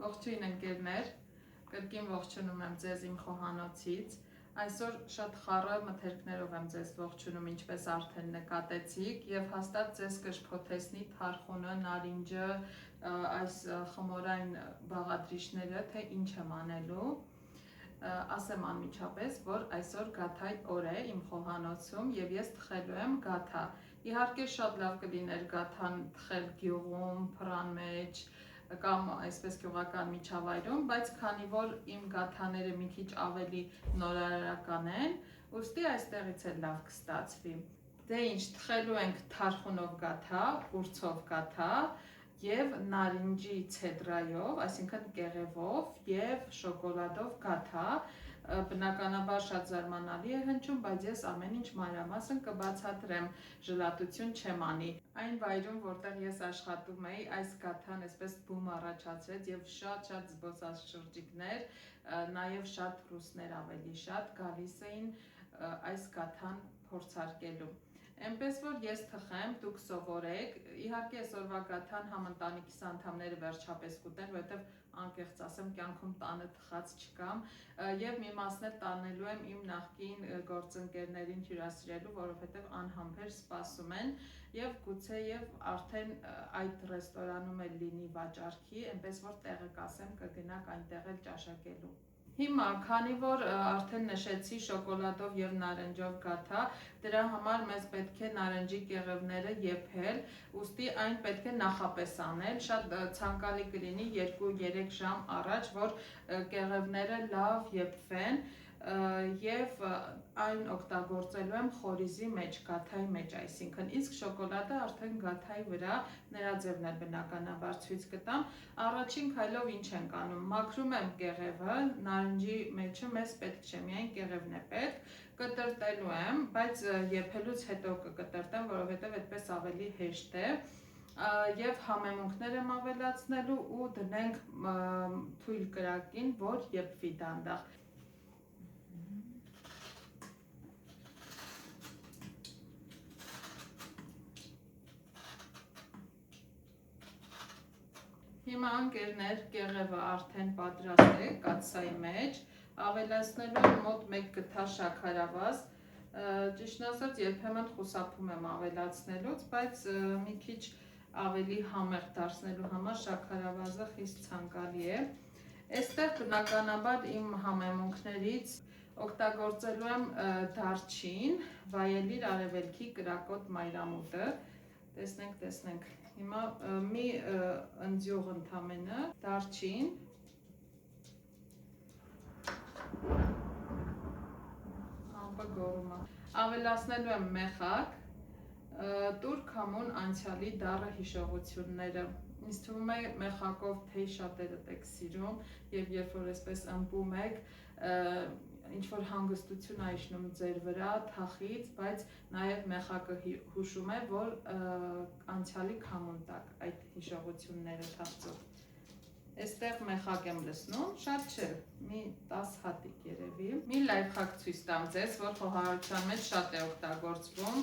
Ողջույն ընկերներ, կրկին ողջունում եմ ձեզ իմ խոհանոցից։ Այսօր շատ խառը մթերքներով եմ ձեզ ողջունում, ինչպես արդեն նկատեցիք, եւ հաստատ ձեզ կշփոթեցնի թարխունը, նարինջը, այս խմորային բաղադրիչները, թե ինչ եմ անելու։ Ասեմ անմիջապես, որ այսօր գաթայի օր է իմ խոհանոցում եւ ես թխելու եմ գաթա։ Իհարկե շատ լավ կլիներ գաթան թխել գյուղում, փռան մեջ կամ այսպես գյուղական միջավայրում, բայց քանի որ իմ գաթաները մի քիչ ավելի նորարարական են, ուստի այստեղից էլ լավ կստացվի։ Դե ինչ, թխելու ենք թարխունով գաթա, ուրցով գաթա եւ նարինջի ցեդրայով, այսինքն կեղևով եւ շոկոլադով գաթա։ Բնականաբար շատ զարմանալի է հնչում, բայց ես ամեն ինչ մանրամասն կբացատրեմ, ժլատություն չեմ անի։ Այն վայրում, որտեղ ես աշխատում էի, այս գաթան այսպես բում առաջացրեց եւ շատ զբոսաշրջիկներ, նաեւ շատ ռուսներ ավելի շատ գալիս էին այս գաթան փորձարկելու։ Էնպես որ ես թխեմ, դուք սովորեք, իհարկե այսօրվա գաթան համ ընտանիքիս անդամները վերջապես կուտեն, որովհետև անկեղծ ասեմ, կյանքում տանը թխած չկամ, եւ մի մասն էլ տանելու եմ իմ նախկին գործընկերներին հյուրասիրելու, որովհետև անհամբեր սպասում են եւ գուցե եւ արդեն այդ ռեստորանում էլ լինի վաճառքի, այնպես որ տեղը կասեմ կգնաք այնտեղ էլ ճաշակելու։ Հիմա, քանի որ արդեն նշեցի շոկոլադով եւ նարնջով գաթա, դրա համար մեզ պետք է նարնջի կեղևները եփել, ուստի այն պետք է նախապես անել, շատ ցանկալի կլինի 2-3 ժամ առաջ, որ կեղևները լավ եփվեն եւ այն օգտագործելու եմ խորիզի մեջ, գաթայի մեջ, այսինքն իսկ շոկոլադը արդեն գաթայի վրա, նրա ձևն էլ բնականաբար ցույց կտամ։ Առաջին քայլով ինչ ենք անում, մաքրում եմ կեղևը, նարնջի մեջը մեզ պետք չէ, միայն կեղևն է պետք, կտրտելու եմ, բայց եփելուց հետո կկտրտեմ, որովհետև այդպես ավելի հեշտ է եւ համեմունքներ եմ ավելացնելու ու դնենք թույլ կրակին, որ եփվի դանդաղ։ Հիմա ընկերներ, կեղևը արդեն պատրաստ է կաթսայի մեջ, ավելացնելու եմ մոտ 1 գթա շաքարավազ, ճիշտն ասած երբեմն խուսափում եմ ավելացնելուց, բայց մի քիչ ավելի համեղ դարձնելու համար շաքարավազը խիստ ցանկալի է։ Այստեղ բնականաբար իմ համեմունքներից օգտագործելու եմ դարչին, վայելիր արևելքի կրակոտ մայրամուտը, տեսնենք, հիմա մի ընձյուղ ընդամենը, դարչին, ամպը գորում է, ավելացնելու եմ մեխակ, տուրք համուն անցյալի դառը հիշողությունները, ինձ թվում է մեխակով թեյ շատերդ եք սիրում եւ երբ որ այսպես ըմպում եք, ինչ-որ հանգստություն է իջնում ձեր վրա թախից, բայց նաև մեխակը հուշում է, որ անցյալի քամուն տակ այդ հիշողությունները թաղծով։ Այստեղ մեխակ եմ լցնում, շատ չէ, մի 10 հատիկ երևի։ Մի լայֆհակ ցույց տամ ձեզ, որ խոհարարության մեջ շատ է օգտագործվում։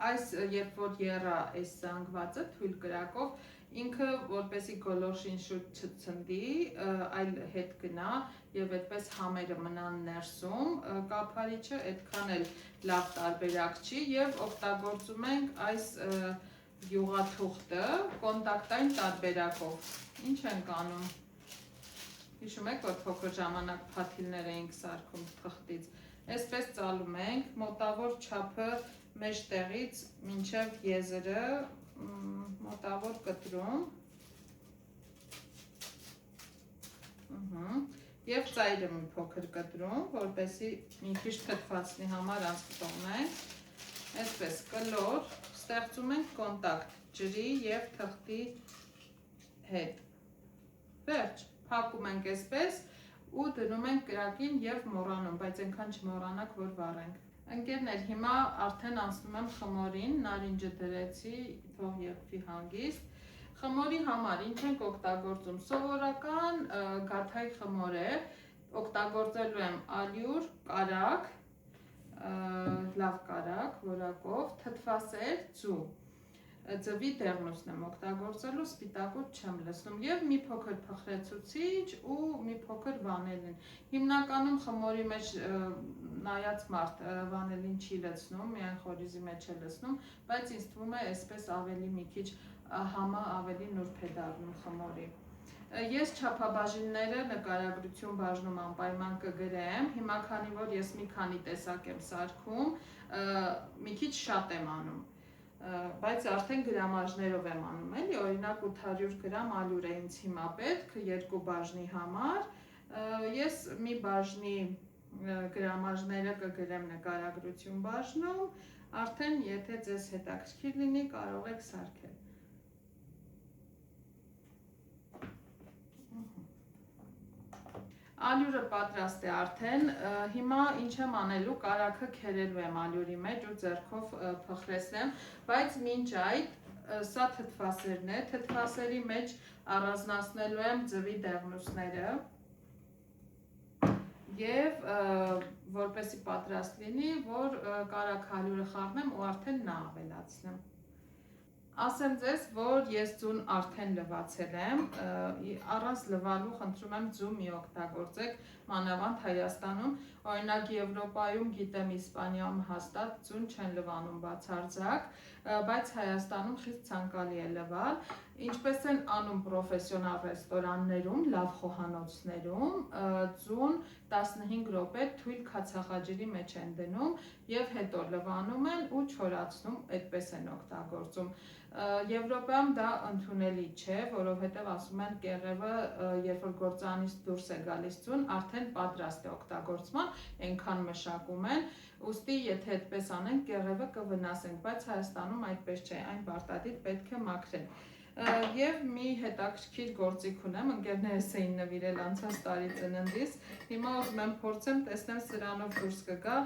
Այս երբ որ եռա այս զանգվածը թույլ կրակով, ինքը որպեսի գոլորշին շուտ չցնդի, այլ հետ գնա եւ այդպես համերը մնան ներսում, կափարիչը այդքան էլ լավ տարբերակ չի եւ օգտագործում ենք այս յուղաթուղթը կոնտակտային տարբերակով։ Ինչ ենք անում։ Հիշում եք, որ փոքր ժամանակ փաթիլներ էինք սարքում թղթից։ Այսպես ծալում ենք, մոտավոր չափը մեջտեղից մինչև եզրը մոտավոր կտրում եւ ծայրը մի փոքր կտրում, որպեսզի մի քիչ թթվածնի համար անցկտողնենք, այսպես կլոր ստեղծում ենք կոնտակտ ջրի եւ թղթի հետ, վերջ, փակում ենք այսպես ու դնում ենք կրակին եւ մոռանում, բայց այնքան չմոռանաք, որ վառենք։ Ընկերներ, հիմա արդեն անցնում եմ խմորին, նարինջը դրեցի, թող եփվի հանգիստ։ Խմորի համար ինչ ենք օգտագործում, սովորական գաթայի խմոր է, օգտագործելու եմ ալյուր, կարագ, լավ կարագ, որակով, թթվասեր, ձու։ ձվի դեղնուցն եմ օգտագործելու, սպիտակուց չեմ լցնում եւ մի փոքր փխրեցուցիչ ու մի փոքր վանելին։ Հիմնականում խմորի մեջ նայած մարդ վանելին չի լցնում, միայն խորիզի մեջ է լցնում, բայց ինձ թվում է այսպես ավելի մի քիչ համը ավելի նուրբ է դառնում խմորի։ Ես չափաբաժինները նկարագրություն բաժնում անպայման կգրեմ, հիմա քանի որ ես մի քանի տեսակ եմ սարքում, մի քիչ շատ եմ անում, բայց արդեն գրամաժներով եմ անում, էլի, օրինակ 800 գրամ ալյուր է ինձ հիմա պետք 2 բաժնի համար, ես մի բաժնի գրամաժները կգրեմ նկարագրություն բաժնում, արդեն եթե ձեզ հետաքրքիր լինի կարող եք սարքել։ Ալյուրը պատրաստ է արդեն, հիմա ինչ եմ անելու, կարագը քերելու եմ ալյուրի մեջ ու ձեռքով փխրեցնեմ, բայց մինչ այդ սա թթվասերն է, թթվասերի մեջ առանձնացնելու եմ ձվի դեղնուցները և որպեսզի պատրաստ լինի, որ կարագ ալյուրը խառնեմ ու արդեն նա ավելացնեմ։ Ասեմ ձեզ, որ ես ձուն արդեն լվացել եմ, առանց լվալու խնդրում եմ ձու մի օգտագործեք, մանավանդ Հայաստանում, օրինակ Եվրոպայում գիտեմ, Իսպանիայում հաստատ ձուն չեն լվանում բացարձակ, բայց Հայաստանում խիստ ցանկալի է լվալ, ինչպես են անում պրոֆեսիոնալ ռեստորաններում, լավ խոհանոցներում, ձուն 15 րոպե թույլ քացախաջերի մեջ են դնում և հետո լվանում են ու չորացնում, այդպես են օգտագործում։ Եվրոպայում դա ընդունելի չէ, որովհետև ասում են կեղևը, երբ որ գործարանից դուրս է գալիս ձուն, արդեն պատրաստ է օգտագործման, այնքան մշակում են, ուստի եթե այդպես անեն, կեղևը կվնասենք, բայց Հայաստանում այդպես չէ, այն պարտադիր պետք է մաքրել։ Եվ մի հետաքրքիր գործիք ունեմ, ընկերներս էին նվիրել անցած տարի ծննդիս, հիմա ուզում եմ փորձեմ, տեսնեմ սրանով դուրս կգա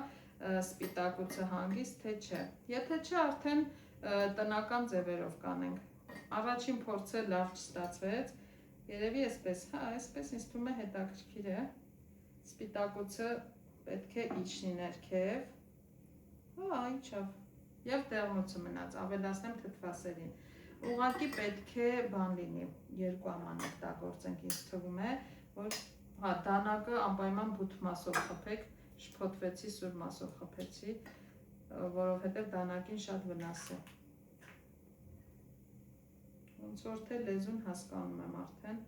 սպիտակուցը հանգիստ, թե չէ։ Եթե չէ, արդեն տնական ձևերով կանենք։ Առաջին փորձը լավ չստացվեց, երևի այսպես, հա, այսպես ինձ թվում է հետաքրքիր է, սպիտակուցը պետք է իջնի ներքև, հա, իջավ, և դեղնուցը մնաց, ավելացնեմ թթվասերին։ Ուղղակի պետք է բան լինի, 2 աման օգտագործենք, ինձ թվում է, որ հա, դանակը անպայման բութ մասով խփեք, շփոթվեցի, սուր մասով խփեցի, որովհետև դանակին շատ վնաս է։ Ոնց որ թե լեզուն հասկանում եմ արդեն։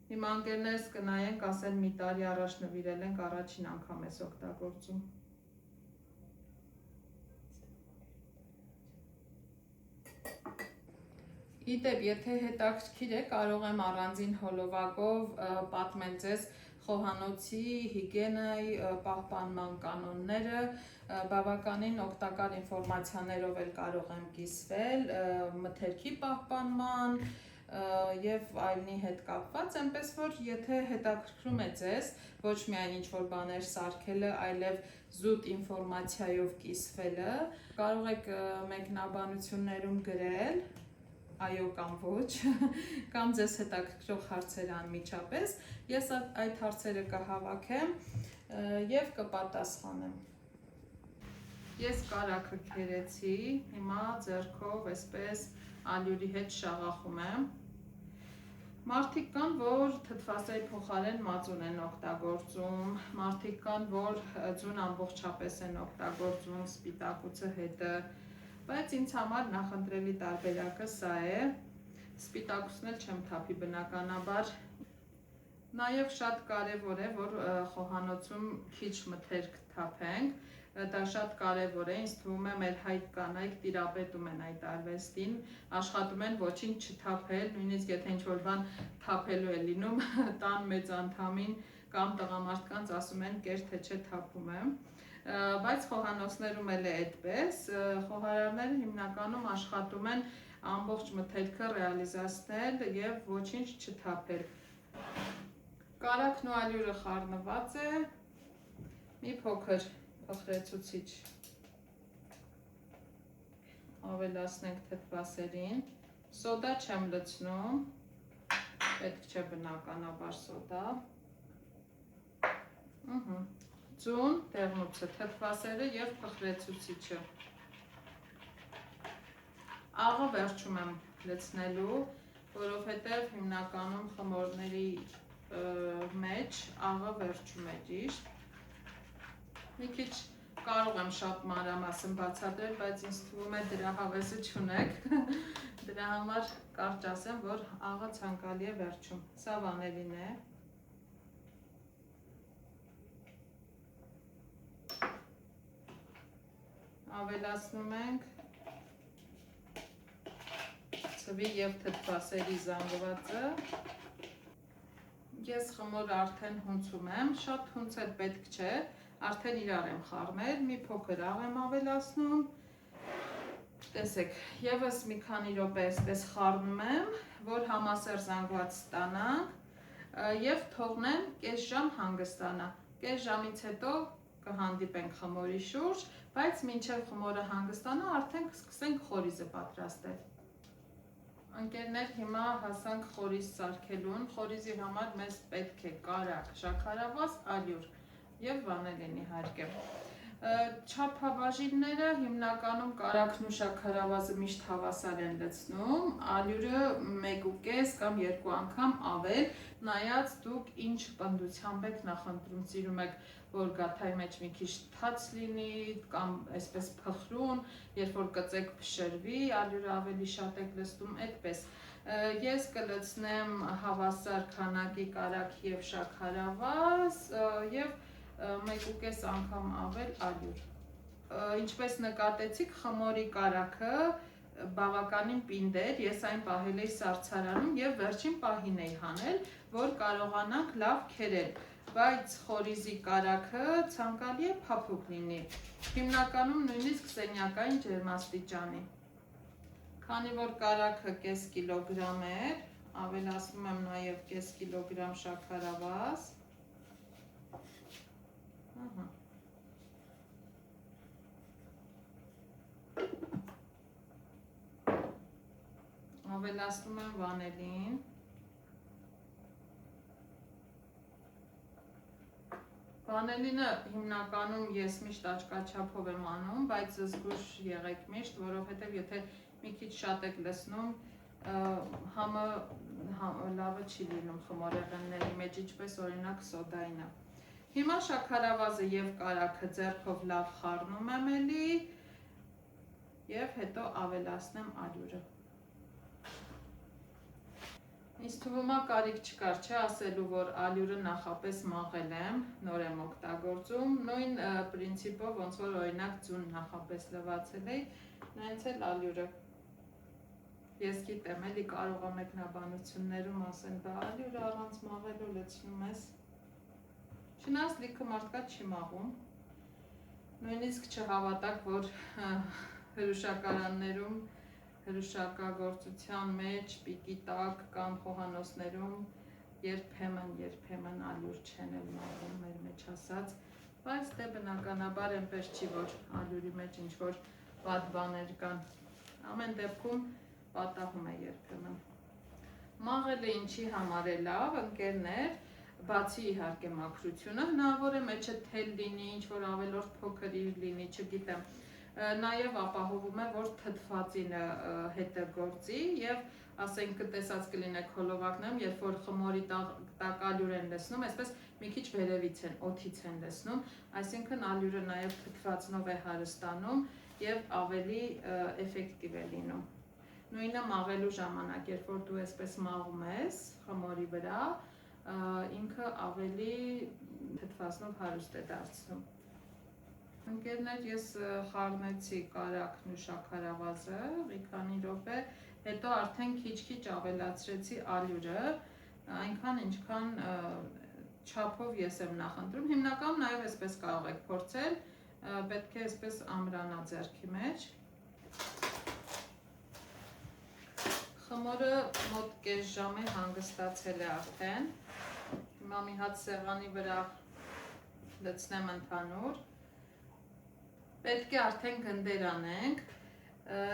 Հիմա ընկերներս կնայենք, ասեն մի տարի առաջ նվիրել ենք, առաջին անգամ ես օգտագործում։ Իդեպ, եթե հետաքրքիր է, կարող եմ առանձին հոլովակով պատմել ձեզ խոհանոցի հիգիենայի պահպանման կանոնները, բավականին օգտակար ինֆորմացիաներով էլ կարող եմ կիսվել, մթերքի պահպանման և այլնի հետ կապված, այնպես որ եթե հետաքրքրում է ձեզ, ոչ միայն ինչ-որ բաներ սարքելը, այլև զուտ ինֆորմացիայով կիսվելը, կարող եք մեկնաբանություններում գրել, այո կամ ոչ, կամ ձեզ հետաքրքրող հարցեր անմիջապես, ես այդ հարցերը կհավաքեմ և կպատասխանեմ։ Ես կարագը քերեցի, հիմա ձեռքով այսպես ալյուրի հետ շաղախում եմ։ Մարդիկ կան, որ թթվասերի փոխարեն մածուն են օգտագործում, մարդիկ կան, որ ձուն ամբողջապես են օգտագործում սպիտակուցը հետը, բայց ինձ համար նախընտրելի տարբերակը սա է, սպիտակուցն էլ չեմ թափի բնականաբար, նաև շատ կարևոր է, որ խոհանոցում քիչ մթերք թափենք, դա շատ կարևոր է, ինձ թվում է մեր հայ կանայք տիրապետում են այդ արվեստին, աշխատում են ոչինչ չթափել, նույնիսկ եթե ինչ-որ բան թափելու է լինում, տան մեծ անդամին կամ տղամարդկանց ասում են կեր թե չէ թափում եմ, բայց խոհանոցներում էլ է այդպես, խոհարարները հիմնականում աշխատում են ամբողջ մթերքը ռեալիզացնել և ոչինչ չթափել։ Կարագն ու ալյուրը խառնված է, մի փոքր փխրեցուցիչ ավելացնենք թթվասերին, սոդա չեմ լցնում, պետք չէ բնականաբար սոդա, ձուն, դեղնուցը, թթվասերը և փխրեցուցիչը։ Աղը վերջում եմ լցնելու, որովհետև հիմնականում խմորների մեջ աղը վերջում է ճիշտ։ Մի քիչ կարող եմ շատ մանրամասն բացատրել, բայց ինձ թվում է դրա հավեսը չունեք։ Դրա համար կարճ ասեմ, որ աղը ցանկալի է վերջում։ Սա վանելին է։ Ավելացնում ենք ցվի և թթվասերի զանգվածը։ Ես խմորը արդեն հունցում եմ, շատ հունց էլ պետք չէ, արդեն իրար եմ խառնել, մի փոքր աղ եմ ավելացնում։ Տեսեք, ևս մի քանի րոպե այսպես խառնում եմ, որ համասեր զանգված ստանանք և թողնեմ կես ժամ հանգստանա։ Կես ժամից հետո կհանդիպենք խմորի շուրջ, բայց մինչև խմորը հանգստանա, արդեն կսկսենք խորիզը պատրաստել։ Ընկերներ, հիմա հասանք խորիզ սարքելուն։ Խորիզի համար մեզ պետք է կարագ, շաքարավազ, ալյուր և վանելին իհարկե։ Չափաբաժինները հիմնականում կարագն ու շաքարավազը միշտ հավասար են լցնում, ալյուրը 1.5 կամ 2 անգամ ավել, նայած դուք ինչ պնդությամբ եք նախընտրում, սիրում եք, որ գաթայի մեջ մի քիչ թաց լինի կամ այսպես փխրուն, երբ որ կծեք փշրվի, ալյուրը ավելի շատ եք լցնում, այդպես։ Ես կլցնեմ հավասար քանակի կարագ և շաքարավազ և 1.5 անգամ ավել ալյուր։ Ինչպես նկատեցիք, խմորի կարագը բավականին պինդ էր, ես այն պահել էի սառցարանում և վերջին պահին էի հանել, որ կարողանանք լավ քերել, բայց խորիզի կարագը ցանկալի է փափուկ լինի, հիմնականում նույնիսկ սենյակային ջերմաստիճանի։ Քանի որ կարագը կես կիլոգրամ էր, ավելացնում եմ նաև կես կիլոգրամ շաքարավազ։ Ավելացնում եմ վանելին։ Վանելինը հիմնականում ես միշտ աչքաչափով եմ անում, բայց զգույշ եղեք միշտ, որովհետև եթե մի քիչ շատ եք լցնում, համը լավը չի լինում խմորեղենների մեջ, ինչպես օրինակ սոդայինը։ Հիմա շաքարավազը և կարագը ձեռքով լավ խառնում եմ էլի և հետո ավելացնեմ ալյուրը։ Ինձ թվում է կարիք չկար, չէ, ասելու, որ ալյուրը նախապես մաղել եմ, նոր եմ օգտագործում, նույն պրինցիպով, ոնց որ օրինակ ձուն նախապես լվացել էի, նայենց էլ ալյուրը։ Ես գիտեմ, էլի կարող է մեկնաբանություններում ասեն, բա ալյուրը առանց մաղելու լցնում ես։ Չնայած լիքը մարդկանց չի մաղում։ Նույնիսկ չհավատաք, որ հրուշակարաններում հրուշակագործության մեջ, պիկի տակ կամ խոհանոցներում երբեմն ալյուր չեն էլ մաղում, մեր մեջ ասած, բայց դե բնականաբար այնպես չի, որ ալյուրի մեջ ինչ-որ վատ բաներ կան, ամեն դեպքում պատահում է երբեմն։ Մաղելը ինչի համար է լավ, ընկերներ, բացի իհարկե մաքրությունը, հնարավոր է մեջը թել լինի, ինչ-որ ավելորդ փոքր լինի, չգիտեմ, նաև ապահովում է, որ թթվածինը հետը գործի և ասենք տեսած կլինեք հոլովակներում, երբ որ խմորի տակ ալյուր են լցնում, այսպես մի քիչ վերևից են, օդից են լցնում, այսինքն ալյուրը նաև թթվածնով է հարստանում և ավելի էֆեկտիվ է լինում։ Նույնը մաղելու ժամանակ, երբ որ դու այսպես մաղում ես խմորի վրա, ինքը ավելի թթվածնով հարուստ է դարձնում։ Ընկերներ, ես խառնեցի կարագն ու շաքարավազը մի քանի րոպե, հետո արդեն քիչ-քիչ ավելացրեցի ալյուրը, այնքան ինչքան չափով ես եմ նախընտրում, հիմնականում նաև այսպես կարող եք փորձել, պետք է այսպես ամրանա ձեռքի մեջ։ Խմորը մոտ կես ժամ է հանգստացել է արդեն, հիմա մի հատ սեղանի վրա լցնեմ ընդհանուր, պետք է արդեն գնդեր անենք,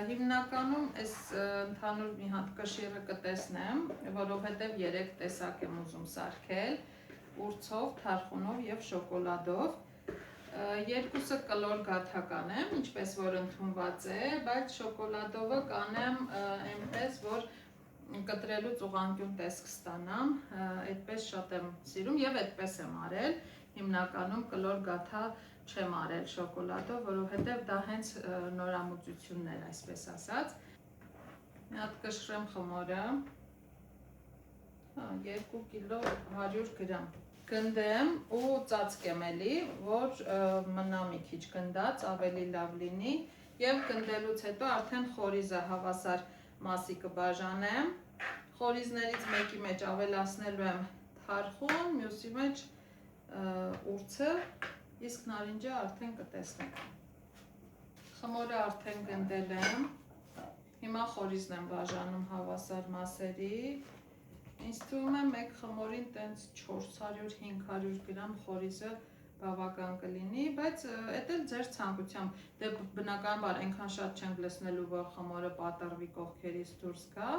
հիմնականում այս ընդհանուր մի հատ կշիռը կտեսնեմ, որովհետև 3 տեսակ եմ ուզում սարքել, ուրցով, թարխունով և շոկոլադով, Երկուսը կլոր գաթական եմ, ինչպես որ ընդունված է, բայց շոկոլադովը կանեմ այնպես, որ կտրելուց ուղղանկյուն տեսք ստանամ, այդպես շատ եմ սիրում և այդպես եմ արել, հիմնականում կլոր գաթա չեմ արել շոկոլադով, որովհետև դա հենց նորամուծությունն էր, այսպես ասած։ Մի հատ կշռեմ խմորը, 2 կիլո 100 գրամ։ Գնդեմ ու ծածկեմ էլի, որ մնա մի քիչ գնդած, ավելի լավ լինի և գնդելուց հետո արդեն խորիզը հավասար մասի կբաժանեմ, խորիզներից մեկի մեջ ավելացնելու եմ թարխուն, մյուսի մեջ ուրցը, իսկ նարինջը արդեն կտեսնենք։ Խմորը արդեն գնդել եմ, հիմա խորիզն եմ բաժանում հավասար մասերի, ինձ թվում է մեկ խմորին տենց 400-500 գրամ խորիզը բավական կլինի, բայց էդ էլ ձեր ցանկությամբ, դե բնականաբար այնքան շատ չենք լցնելու, որ խմորը պատռվի կողքերից դուրս գա,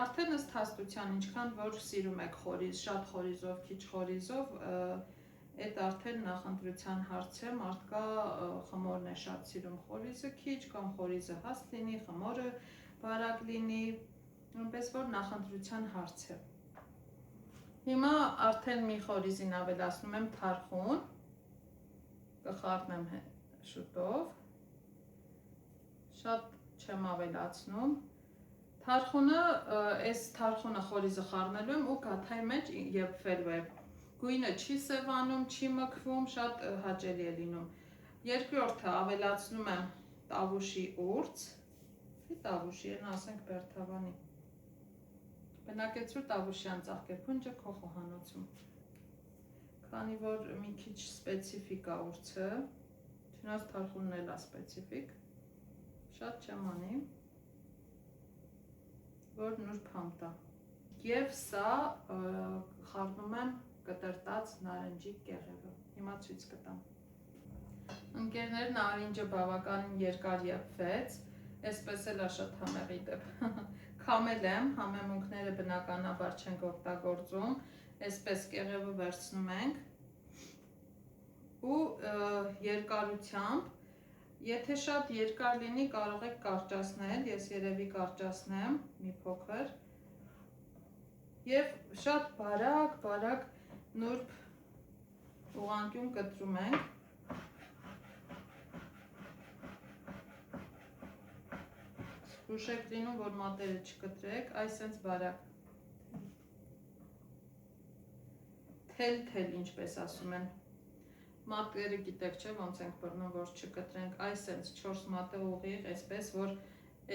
արդեն ըստ հաստության, ինչքան որ սիրում եք խորիզ, շատ խորիզով, քիչ խորիզով, այդ արդեն նախընտրության հարց է, մարդկա խմորն է շատ սիրում խորիզը քիչ, կամ խորիզը հաստ լինի, խմորը բարակ լինի, այնպես որ նախընտրության հարց է։ Հիմա արդեն մի խորիզին ավելացնում եմ թարխուն, կխառնեմ շուտով, շատ չեմ ավելացնում, թարխունը, այս թարխունը խորիզը խառնելու եմ ու գաթայի մեջ եփվելու է, գույնը չի սևանում, չի մքվում, շատ հաճելի է լինում։ Երկրորդը ավելացնում եմ տավուշի ուրց, տավուշի են ասենք բերթավանի, բնակեցրու տավուշյան ծաղկեփունջը քո խոհանոցում, քանի որ մի քիչ սպեցիֆիկ է ուրցը, չնայած թարխունն էլ է սպեցիֆիկ, շատ չեմ անի, որ նուրբ համ տա։ Եվ սա խառնում եմ կտրտած նարնջի կեղևը, հիմա ցույց կտամ։ Ընկերներ, նարինջը բավականին երկար եփվեց, այսպես էլ է շատ համեղի դեպ։ Քամել եմ, համեմունքները բնականաբար չենք օգտագործում, այսպես կեղևը վերցնում ենք ու երկարությամբ, եթե շատ երկար լինի, կարող եք կարճացնել, ես երևի կարճացնեմ մի փոքր և շատ բարակ նուրբ ուղղանկյուն կտրում ենք, հուշեք լինում, որ մատերը չկտրեք, այս սենց բարակ, թել, ինչպես ասում են, մատերը գիտեք չէ, ոնց ենք բռնում, որ չկտրենք, այս սենց 4 մատը ուղիղ, այսպես, որ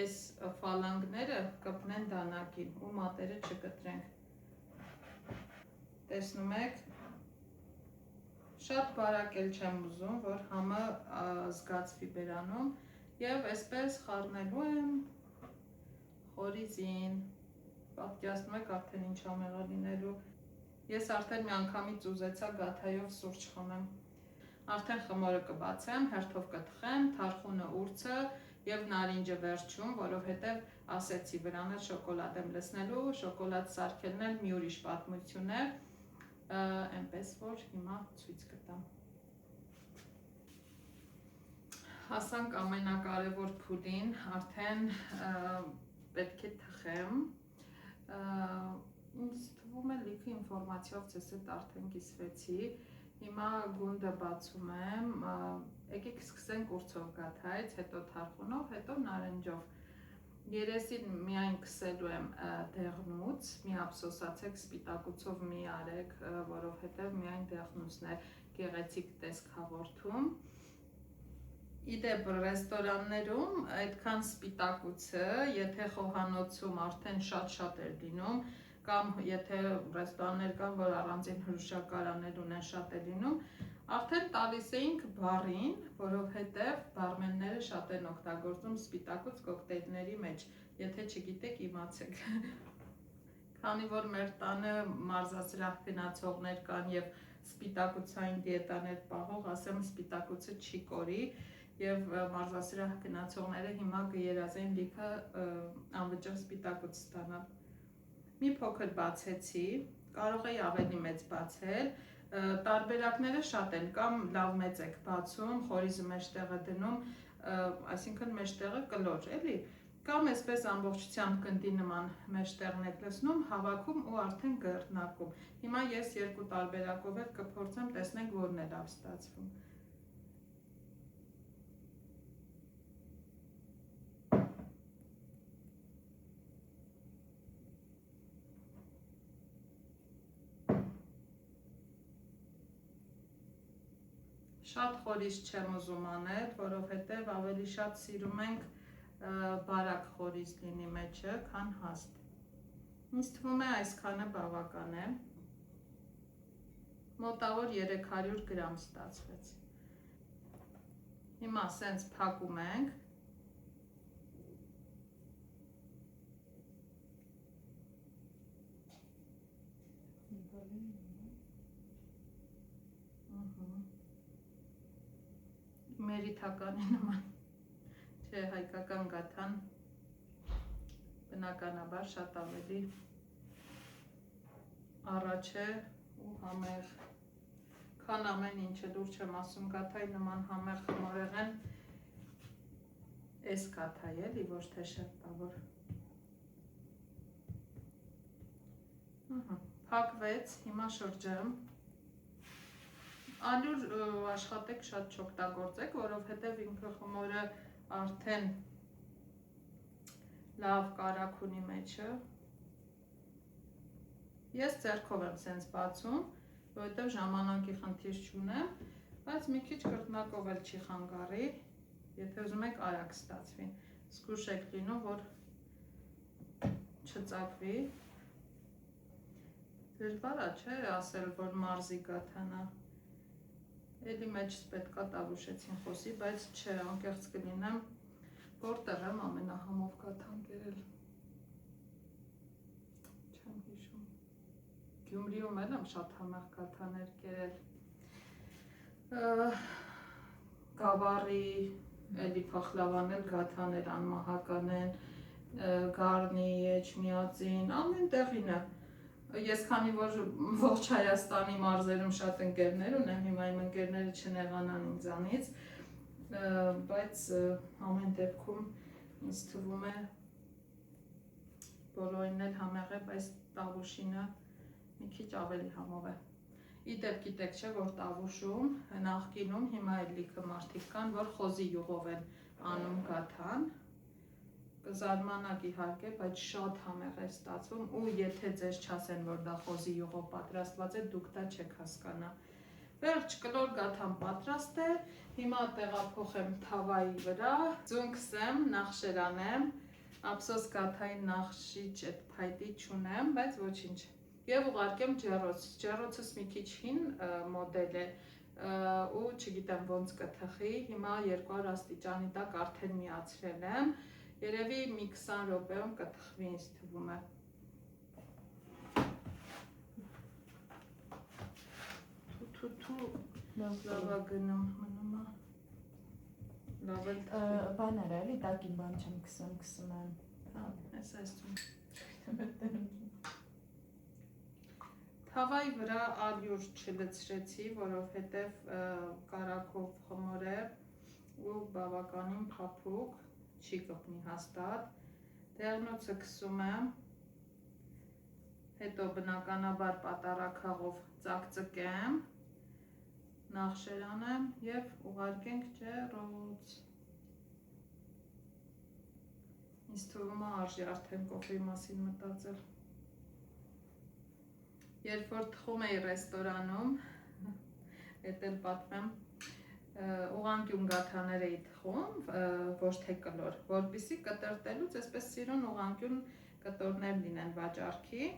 այս ֆալանգները կպնեն դանակին ու մատերը չկտրենք, տեսնում եք, շատ բարակ էլ չեմ ուզում, որ համը զգացվի բերանում և այսպես խառնելու եմ խորիզին, պատկերացնում եք արդեն ինչ համեղ է լինելու, ես արդեն մի անգամից ուզեցա գաթայով սուրճ խմեմ, արդեն խմորը կբացեմ, հերթով կթխեմ, թարխունը ուրցը և նարինջը վերջում, որովհետև ասեցի վրան էլ շոկոլադ եմ լցնելու, շոկոլադ սարքելն էլ մի ուրիշ պատմություն է, այնպես որ հիմա ցույց կտամ։ Հասանք ամենակարևոր փուլին, արդեն պետք է թխեմ, ինձ թվում է լիքը ինֆորմացիով ձեզ հետ արդեն կիսվեցի, հիմա գունդը բացում եմ, եկեք սկսենք ուրցով գաթայից, հետո թարխունով, հետո նարնջով, երեսին միայն քսելու եմ դեղնուց, մի ափսոսացեք սպիտակուցով մի արեք, որովհետև միայն դեղնուցն է գեղեցիկ տեսք հաղորդում, իդեպ ռեստորաններում այդքան սպիտակուցը, եթե խոհանոցում արդեն շատ էր լինում, կամ եթե ռեստորաններ կան, որ առանձին հրուշակարաններ ունեն շատ է լինում, արդեն տալիս էինք բարին, որովհետև բարմենները շատ են օգտագործում սպիտակուց կոկտեյլների մեջ, եթե չգիտեք իմացեք, քանի որ մեր տանը մարզասրահ գնացողներ կան և սպիտակուցային դիետաներ պահող, ասեմ սպիտակուցը չի կորի, և մարզասրահ գնացողները հիմա կերազեն լիքը անվճար սպիտակուց ստանալ։ Մի փոքր բացեցի, կարող էի ավելի մեծ բացել, Տարբերակները շատ են, կամ լավ մեծ եք բացում, խորիզը մեջտեղը դնում, այսինքն մեջտեղը կլոր, էլի, կամ այսպես ամբողջությամբ գնդի նման մեջտեղն եք լցնում, հավաքում ու արդեն գռնակում։ Հիմա ես երկու տարբերակով էլ կփորձեմ, տեսնենք որն է լավ ստացվում։ Շատ խորից չեմ ուզում անել, որովհետև ավելի շատ սիրում ենք բարակ խորից լինի մեջը, քան հաստ։ Ինձ թվում է այսքանը բավական է։ Մոտավոր 300 գրամ ստացվեց։ Հիմա սենց փակում ենք։ Մերիթականի նման, չէ, հայկական գաթան բնականաբար շատ ավելի առաջ է ու համեղ, քան ամեն ինչը, դուր չեմ ասում, գաթայի նման համեղ խմորեղեն էս գաթայ էլի, ոչ թե շերտավոր։ Փակվեց, հիմա շրջեմ։ Ալյուր աշխատեք շատ չօգտագործեք, որովհետև ինքը խմորը արդեն լավ կարագ ունի մեջը։ Ես ձեռքով եմ սենց բացում, որովհետև ժամանակի խնդիր չունեմ, բայց մի քիչ կրտնակով էլ չի խանգարի, եթե ուզում եք արագ ստացվի։ Զգուշ եք լինում, որ չծակվի։ Դժվար է, չէ, ասել, որ մարզի գաթանա։ Էլի մեջս պետքա տավուշեցին խոսի, բայց չէ, անկեղծ կլինեմ, որտեղ եմ ամենահամով գաթան կերել։ Չեմ հիշում։ Գյումրիում էլ եմ շատ համեղ գաթաներ կերել։ Գավառի, էլի փախլավան էլ գաթաներ անմահական են, գառնի, էջմիածին, ամեն տեղին է։ Ես քանի որ ողջ Հայաստանի մարզերում շատ ընկերներ ունեմ, հիմա իմ ընկերները չնեղանան ինձանից, բայց ամեն դեպքում ինձ թվում է բոլորին էլ համեղ է, բայց տավուշինը մի քիչ ավելի համով է։ Իդեպ գիտեք չէ, որ տավուշում, նախկինում, հիմա էլ լիքը մարդիկ կան, որ խոզի յուղով են անում գաթան, կզարմանաք իհարկե, բայց շատ համեղ է ստացվում ու եթե ձեզ չասեն, որ դա խոզի յուղով պատրաստված է, դուք դա չեք հասկանա։ Վերջ կլոր գաթան պատրաստ է, հիմա տեղափոխեմ թավայի վրա, ձուն կսեմ, նախշեր անեմ, ափսոս գաթային նախշիչ այդ փայտի չունեմ, բայց ոչինչ։ Եվ ուղարկեմ ջեռոց, ջեռոցս մի քիչ հին մոդել է ու չգիտեմ ոնց կթխի, հիմա 200 աստիճանի տակ արդեն միացրել եմ, երևի մի 20 րոպեում կթխվի ինձ թվում է։ Թու լավա գնում մնում է։ Լավ էլ թխվի։ Բան արա էլի տակին բան չեմ կսեմ եմ։ Հա, ես այսում։ Թավայի վրա ալյուր չլցրեցի, որովհետև կարագով խմոր է ու բավականին փափուկ, չի կպնի հաստատ, դեղնոցը քսում եմ, հետո բնականաբար պատարագաղով ծակծկեմ, նախշեր անեմ և ուղարկենք ջեռոց։ Ինձ թվում է արժի արդեն կոֆեի մասին մտածել։ Երբ որ թխում էի ռեստորանում, էդ էլ պատմեմ, ուղղանկյուն գաթաներ էի թխում, ոչ թե կլոր, որպեսզի կտրտելուց այսպես սիրուն ուղղանկյուն կտորներ լինեն վաճառքի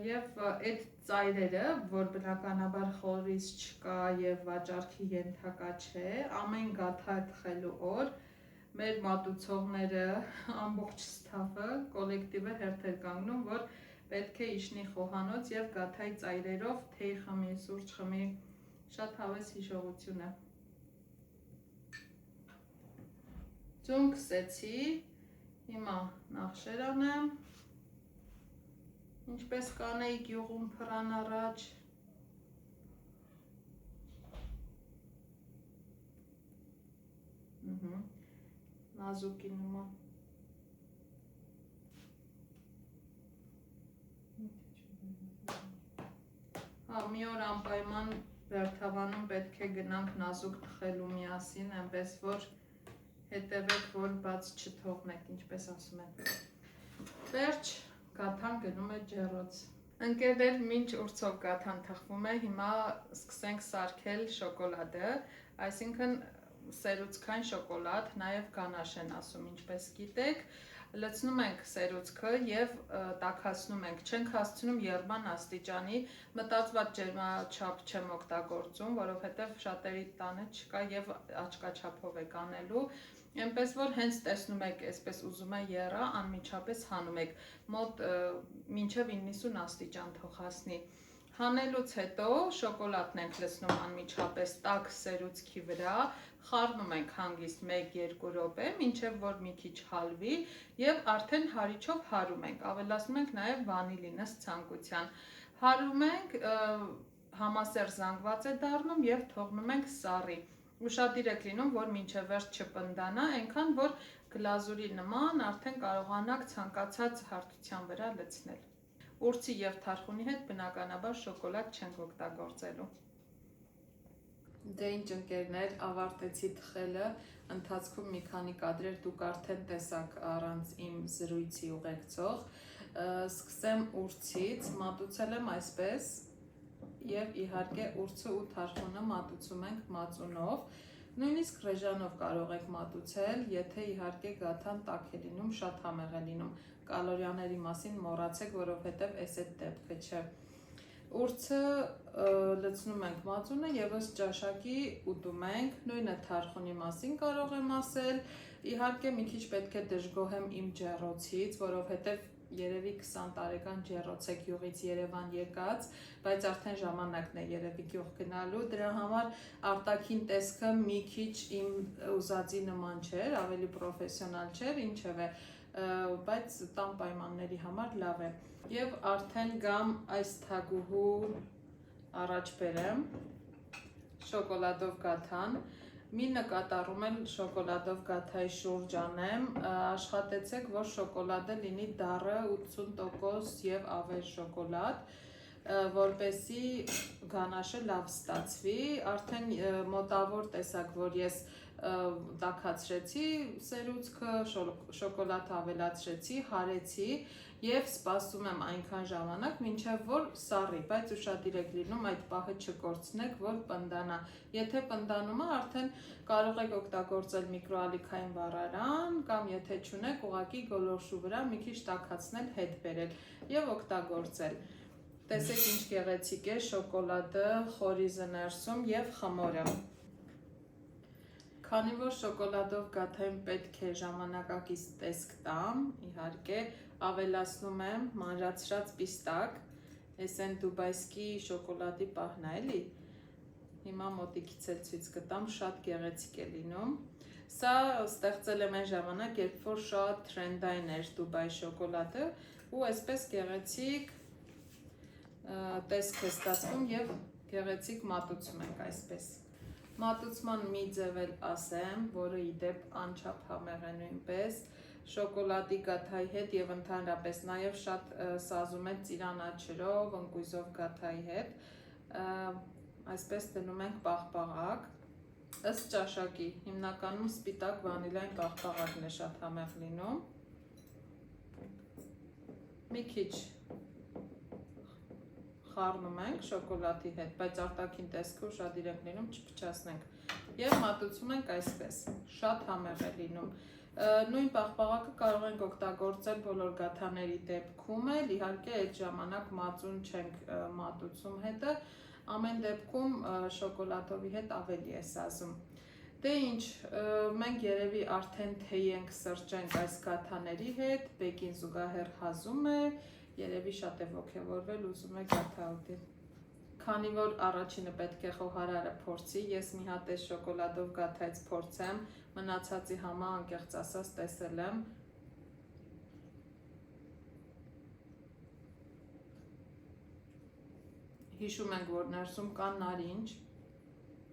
եւ այդ ծայրերը, որ բնականաբար խորից չկա եւ վաճառքի ենթակա չէ, ամեն գաթա թխելու օր մեր մատուցողները ամբողջ ստաֆը, կոլեկտիվը հերթ էր կանգնում, որ պետք է իջնի խոհանոց եւ գաթայի ծայրերով թեյ խմի, սուրճ խմի, շատ հավես հիշողություն է։ Ձուն կսեցի, հիմա նախշեր անեմ, ինչպես կանեի գյուղում փռան առաջ, նազուկի նման։ Հա, մի օր անպայման Բերթավանում պետք է գնանք նազուկ թխելու միասին, այնպես որ հետևեք, որ բաց չթողնեք, ինչպես ասում են։ Վերջ, գաթան գնում է ջեռոց։ Ընկերներ, մինչ ուրցով գաթան թխվում է, հիմա սկսենք սարքել շոկոլադը, այսինքն սերուցքային շոկոլադ, նաև գանաշ են ասում, ինչպես գիտեք, լցնում ենք սերուցքը և տաքացնում ենք, չենք հասցնում եռման աստիճանի, մտածված ջերմաչափ չեմ օգտագործում, որովհետև շատերի տանը չկա և աչքաչափով եք անելու, այնպես որ հենց տեսնում եք, այսպես ուզում է եռա, անմիջապես հանում եք, մոտ մինչև 90 աստիճան թող հասնի։ Հանելուց հետո շոկոլադն ենք լցնում անմիջապես տաք սերուցքի վրա, խառնում ենք հանգիստ 1-2 րոպե, մինչև որ մի քիչ հալվի և արդեն հարիչով հարում ենք, ավելացնում ենք նաև վանիլին ըստ ցանկության։ Հարում ենք, համասեռ զանգված է դառնում և թողնում ենք սառի։ Ուշադիր եք լինում, որ մինչև վերջ չպնդանա, այնքան որ գլազուրի նման արդեն կարողանաք ցանկացած հարթության վրա լցնել։ Ուրցի և թարխունի հետ բնականաբար շոկոլադ չենք օգտագործելու։ Դե ինչ ընկերներ, ավարտեցի թխելը, ընթացքում մի քանի կադրեր դուք արդեն տեսաք առանց իմ զրույցի ուղեկցող։ Սկսեմ ուրցից, մատուցել եմ այսպես և իհարկե ուրցը ու թարխունը մատուցում ենք մածունով, նույնիսկ ռեժանով կարող եք մատուցել, եթե իհարկե գաթան տաք է լինում, շատ համեղ է լինում, կալորիաների մասին մոռացեք, որովհետև էս այդ դեպքը չէ։ Ուրցը լցնում ենք մածունը և ըստ ճաշակի ուտում ենք, նույնը թարխունի մասին կարող եմ ասել, իհարկե մի քիչ պետք է դժգոհեմ իմ ջեռոցից, որովհետև երևի 20 տարեկան ջեռոց է գյուղից Երևան եկած, բայց արդեն ժամանակն է երևի գյուղ գնալու, դրա համար արտաքին տեսքը մի քիչ իմ ուզածի նման չէր, ավելի պրոֆեսիոնալ չէր, ինչևէ, բայց տան պայմանների համար լավ է։ Եվ արդեն գամ այս թագուհու առաջ բերեմ, շոկոլադով գաթան, մի նկատառում էլ շոկոլադով գաթայի շուրջ անեմ, աշխատեցեք, որ շոկոլադը լինի դառը 80% և ավել շոկոլադ, որպեսզի գանաշը լավ ստացվի, արդեն մոտավոր տեսակ, որ ես տաքացրեցի սերուցքը, շոկոլադ ավելացրեցի, հարեցի և սպասում եմ այնքան ժամանակ, մինչև որ սառի, բայց ուշադիր եք լինում այդ պահը չկորցնեք, որ պնդանա, եթե պնդանում է, արդեն կարող եք օգտագործել միկրոալիքային վառարան կամ եթե չունեք, ուղղակի գոլորշու վրա մի քիչ տաքացնել, հետ բերել և օգտագործել։ Տեսեք ինչ գեղեցիկ է շոկոլադը, խորիզը ներսում և խմորը։ Քանի որ շոկոլադով գաթային պետք է ժամանակակից տեսք տամ, իհարկե, ավելացնում եմ մանրացրած պիստակ, ես են դուբայսկի շոկոլադի պահն է, էլի, հիմա մոտիկից էլ ցույց կտամ, շատ գեղեցիկ է լինում։ Սա ստեղծել եմ այն ժամանակ, երբ որ շատ թրենդային էր Դուբայի շոկոլադը ու այսպես գեղեցիկ տեսք է ստացվում և գեղեցիկ մատուցում ենք այսպես։ Մատուցման մի ձև էլ ասեմ, որը ի դեպ անչափ համեղ է նույնպես, շոկոլադի գաթայի հետ և ընդհանրապես նաև շատ սազում է ծիրանաչրով, ընկույզով գաթայի հետ, այսպես դնում ենք պաղպաղակ, ըստ ճաշակի, հիմնականում սպիտակ վանիլային պաղպաղակն է շատ համեղ լինում, մի քիչ խառնում ենք շոկոլադի հետ, բայց արտաքին տեսքը ուշադիր ենք լինում, չփչացնենք և մատուցում ենք այսպես, շատ համեղ է լինում։ Նույն պաղպաղակը կարող ենք օգտագործել բոլոր գաթաների դեպքում էլ, իհարկե այդ ժամանակ մածուն չենք մատուցում հետը, ամեն դեպքում շոկոլադովի հետ ավելի է սազում։ Դե ինչ, մենք երևի արդեն թեյ ենք սրճենք այս գաթաների հետ, բեկին զուգահեռ հազում է, երևի շատ է ոգևորվել, ուզում է գաթա ուտել։ Քանի որ առաջինը պետք է խոհարարը փորձի, ես մի հատ այս շոկոլադով գաթայից փորձեմ, մնացածի համա անկեղծ ասած տեսել եմ։ Հիշում ենք, որ ներսում կա նարինջ,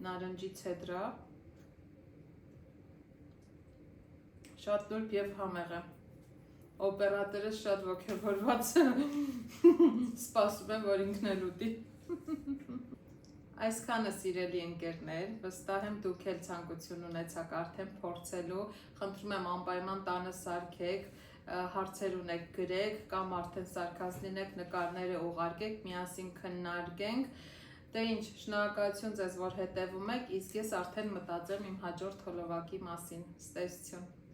նարնջի ցեդրա, Շատ նուրբ եւ համեղ է։ Օպերատորը շատ ոգևորված սպասում եմ, որ ինքն էլ ուտի։ Այսքանը սիրելի ընկերներ, վստահ եմ դուք էլ ցանկություն ունեցաք արդեն փորձելու, խնդրում եմ անպայման տանը սարքեք, հարցեր ունեք գրեք կամ արդեն սարքած լինեք նկարները ուղարկեք, միասին քննարկենք։ Դե ինչ, շնորհակալություն ձեզ, որ հետևում եք, իսկ ես արդեն մտածեմ իմ հաջորդ հոլովակի մասին։ Ստեսություն։